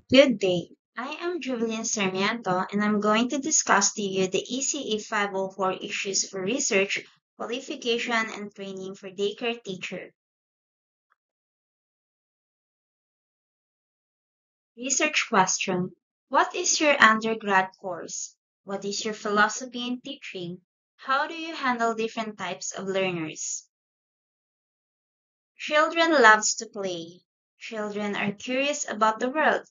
Good day. I am Julian Sarmiento, and I'm going to discuss to you the ECE 504 issues for research, qualification, and training for daycare teacher. Research question. What is your undergrad course? What is your philosophy in teaching? How do you handle different types of learners? Children loves to play. Children are curious about the world.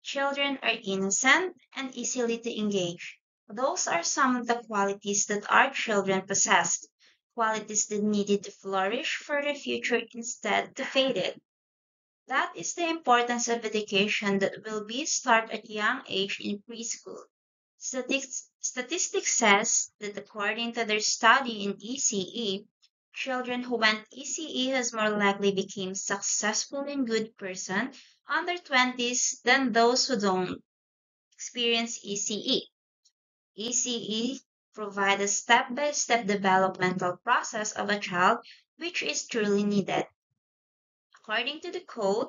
Children are innocent and easily to engage. Those are some of the qualities that our children possessed, qualities that needed to flourish for the future instead to fade. That is the importance of education that will be start at young age in preschool. Statistics says that according to their study in ECE, children who went ECE has more likely become successful and good person under 20s than those who don't experience ECE. ECE provide a step-by-step developmental process of a child which is truly needed. According to the code,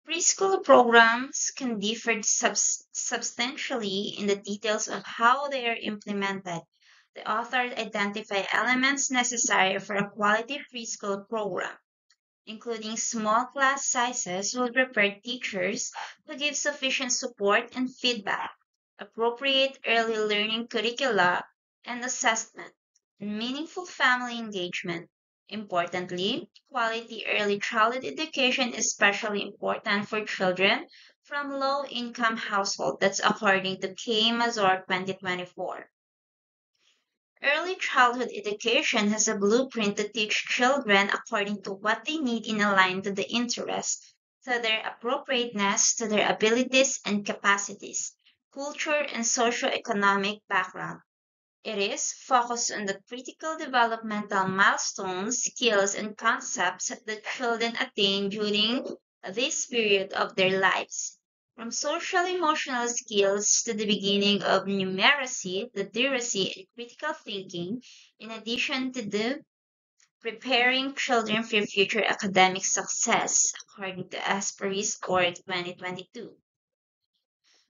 preschool programs can differ substantially in the details of how they are implemented. The authors identify elements necessary for a quality preschool program, including small class sizes will prepare teachers who give sufficient support and feedback, appropriate early learning curricula and assessment, and meaningful family engagement. Importantly, quality early childhood education is especially important for children from low-income households. That's according to K. Mazur 2024. Early childhood education has a blueprint to teach children according to what they need in a line to the interest, to their appropriateness, to their abilities and capacities, culture and socio-economic background. It is focused on the critical developmental milestones, skills, and concepts that children attain during this period of their lives. From social emotional skills to the beginning of numeracy, literacy, and critical thinking, in addition to the preparing children for future academic success, according to Asprey Score 2022.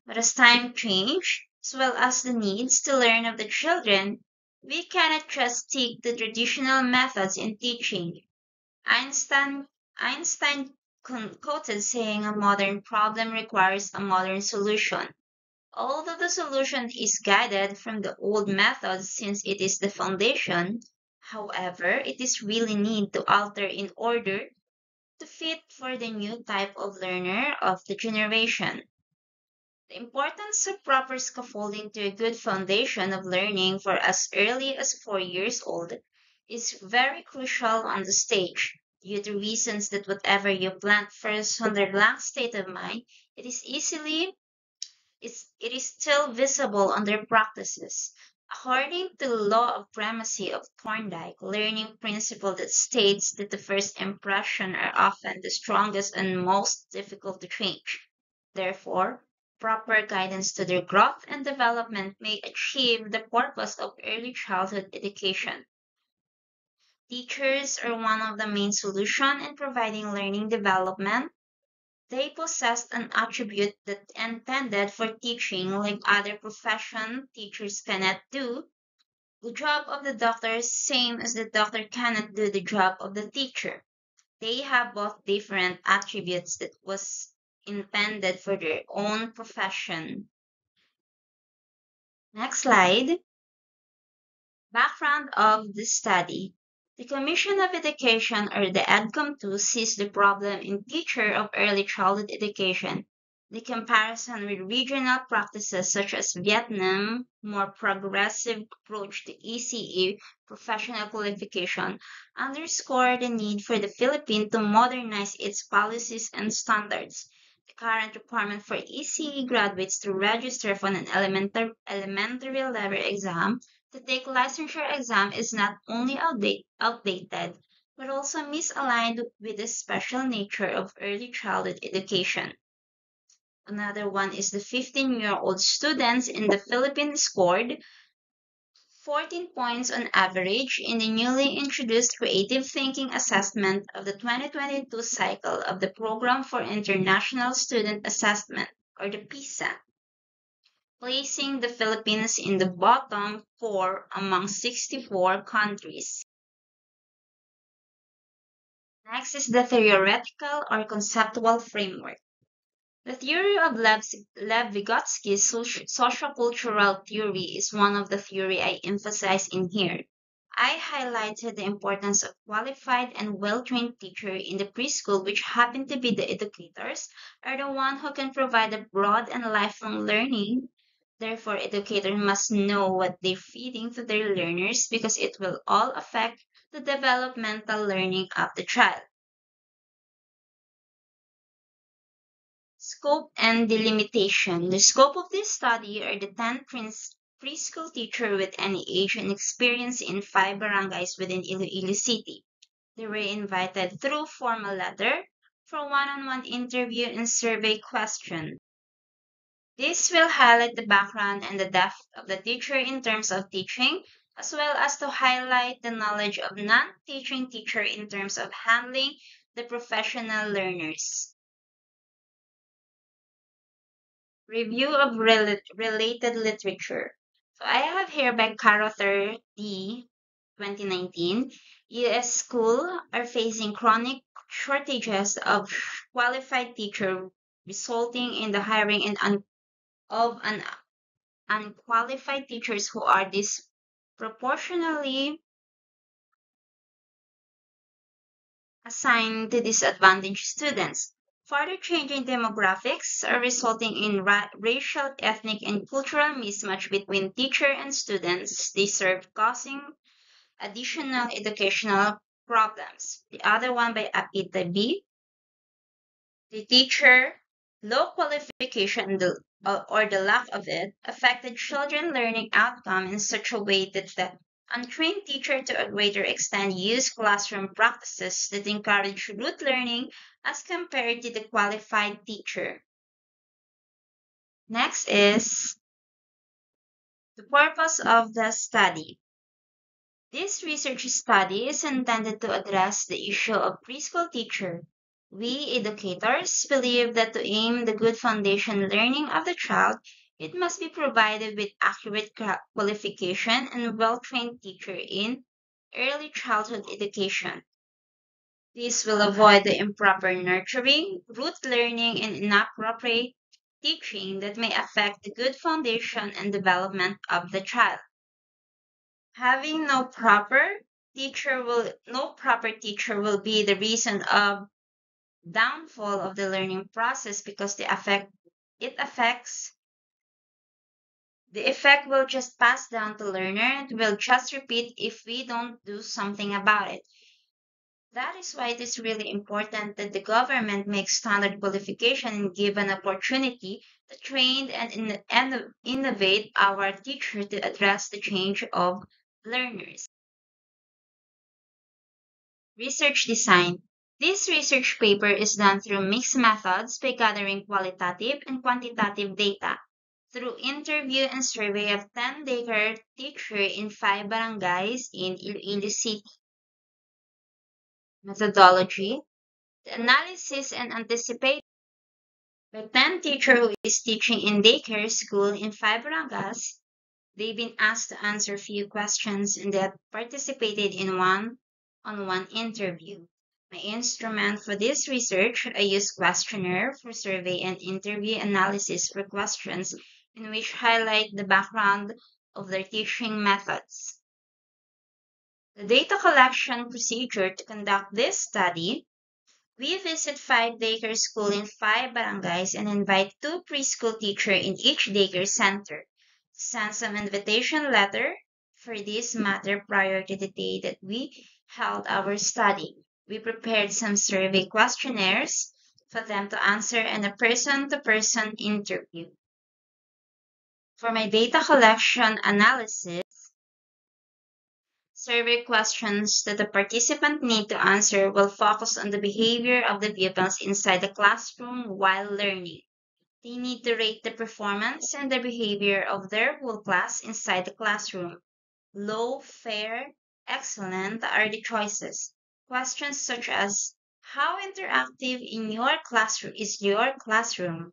But as time changed, as well as the needs to learn of the children, we cannot just stick to traditional methods in teaching. Einstein, Einstein quoted saying a modern problem requires a modern solution. Although the solution is guided from the old methods since it is the foundation, however, it is really need to alter in order to fit for the new type of learner of the generation. The importance of proper scaffolding to a good foundation of learning for as early as 4 years old is very crucial on the stage, due to reasons that whatever you plant first on their blank state of mind, it is easily it is still visible on their practices. According to the law of primacy of Thorndike, learning principle that states that the first impression are often the strongest and most difficult to change. Therefore, proper guidance to their growth and development may achieve the purpose of early childhood education. Teachers are one of the main solutions in providing learning development. They possess an attribute that intended for teaching like other profession teachers cannot do. The job of the doctor is same as the doctor cannot do the job of the teacher. They have both different attributes that was intended for their own profession. Next slide. Background of the study. The Commission of Education, or the EDCOM2, sees the problem in teacher of early childhood education. The comparison with regional practices such as Vietnam, more progressive approach to ECE professional qualification, underscore the need for the Philippines to modernize its policies and standards. The current requirement for ECE graduates to register for an elementary level exam to take licensure exam is not only outdated, but also misaligned with the special nature of early childhood education. Another one is the 15-year-old students in the Philippines scored 14 points on average in the newly introduced Creative Thinking Assessment of the 2022 cycle of the Program for International Student Assessment, or the PISA, placing the Philippines in the bottom 4 among 64 countries. Next is the theoretical or conceptual framework. The theory of Lev Vygotsky's sociocultural theory is one of the theory I emphasize in here. I highlighted the importance of qualified and well-trained teacher in the preschool, which happen to be the educators, are the one who can provide a broad and lifelong learning. Therefore, educators must know what they're feeding to their learners because it will all affect the developmental learning of the child. Scope and delimitation. The scope of this study are the 10 preschool teachers with any age and experience in 5 barangays within Iloilo City. They were invited through formal letter for one-on-one interview and survey question. This will highlight the background and the depth of the teacher in terms of teaching, as well as to highlight the knowledge of non-teaching teacher in terms of handling the professional learners. Review of related literature. So I have here by Carother D. 2019, U.S. schools are facing chronic shortages of qualified teachers, resulting in the hiring of unqualified teachers who are disproportionately assigned to disadvantaged students. Further changing demographics are resulting in racial, ethnic, and cultural mismatch between teacher and students. They serve causing additional educational problems. The other one by Apita B. The teacher, low qualification or the lack of it affected children learning outcome in such a way that the untrained teacher to a greater extent used classroom practices that encourage rote learning as compared to the qualified teacher. Next is the purpose of the study. This research study is intended to address the issue of preschool teacher. We educators believe that to aim the good foundation learning of the child, it must be provided with accurate qualification and well-trained teacher in early childhood education. This will avoid the improper nurturing, rote learning, and inappropriate teaching that may affect the good foundation and development of the child. Having no proper teacher will be the reason of downfall of the learning process because the effect will just pass down to learner and will just repeat if we don't do something about it. That is why it is really important that the government makes standard qualification and give an opportunity to train and innovate our teacher to address the change of learners. Research design. This research paper is done through mixed methods by gathering qualitative and quantitative data through interview and survey of 10 daycare teachers in 5 barangays in Iloilo City. Methodology. The analysis and anticipate the 10 teacher who is teaching in daycare school in 5 barangays. They've been asked to answer few questions and they have participated in one-on-one interview. My instrument for this research, I use questionnaire for survey and interview analysis for questions in which highlight the background of their teaching methods. The data collection procedure to conduct this study, we visit 5 daycare schools in 5 barangays and invite 2 preschool teachers in each daycare center. Send some invitation letter for this matter prior to the day that we held our study. We prepared some survey questionnaires for them to answer in a person-to-person interview. For my data collection analysis, survey questions that the participant need to answer will focus on the behavior of the pupils inside the classroom while learning. They need to rate the performance and the behavior of their whole class inside the classroom. low, fair, excellent are the choices. Questions such as how interactive in your classroom is your classroom?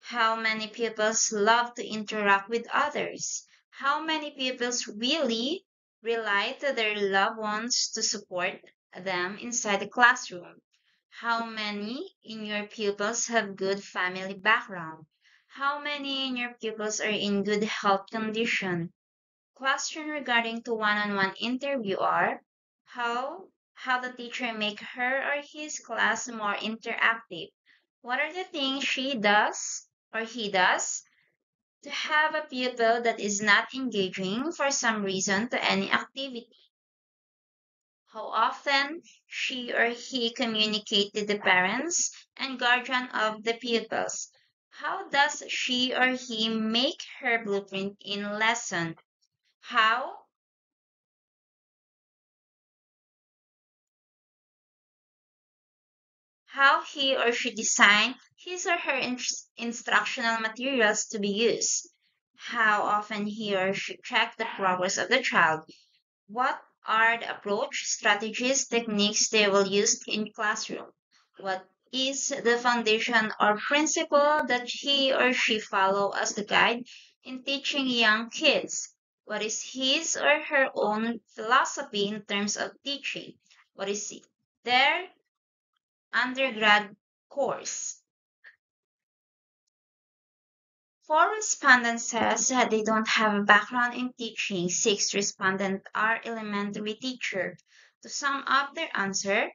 How many pupils love to interact with others? How many pupils really rely to their loved ones to support them inside the classroom? How many in your pupils have good family background? How many in your pupils are in good health condition? Question regarding to one-on-one interview are how the teacher make her or his class more interactive. What are the things she does or he does to have a pupil that is not engaging for some reason to any activity? How often she or he communicate to the parents and guardian of the pupils? How does she or he make her blueprint in lesson? How how he or she design his or her instructional materials to be used, how often he or she check the progress of the child, what are the approach, strategies, techniques they will use in classroom, what is the foundation or principle that he or she follow as the guide in teaching young kids, what is his or her own philosophy in terms of teaching, what is their undergrad course. Four respondents says that they don't have a background in teaching. Six respondents are elementary teacher. To sum up their answer,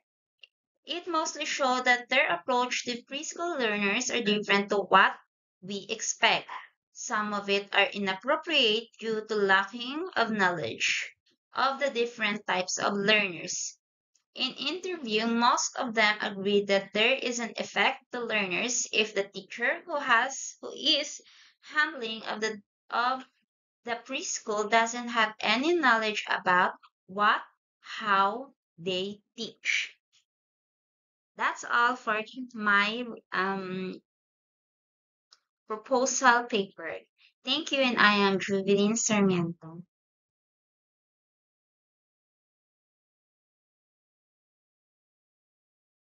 it mostly showed that their approach to preschool learners are different to what we expect. Some of it are inappropriate due to lacking of knowledge of the different types of learners. In interview, most of them agreed that there is an effect to learners if the teacher who is handling of the preschool doesn't have any knowledge about what how they teach. That's all for my proposal paper. Thank you, and I am Jubilin Sarmiento.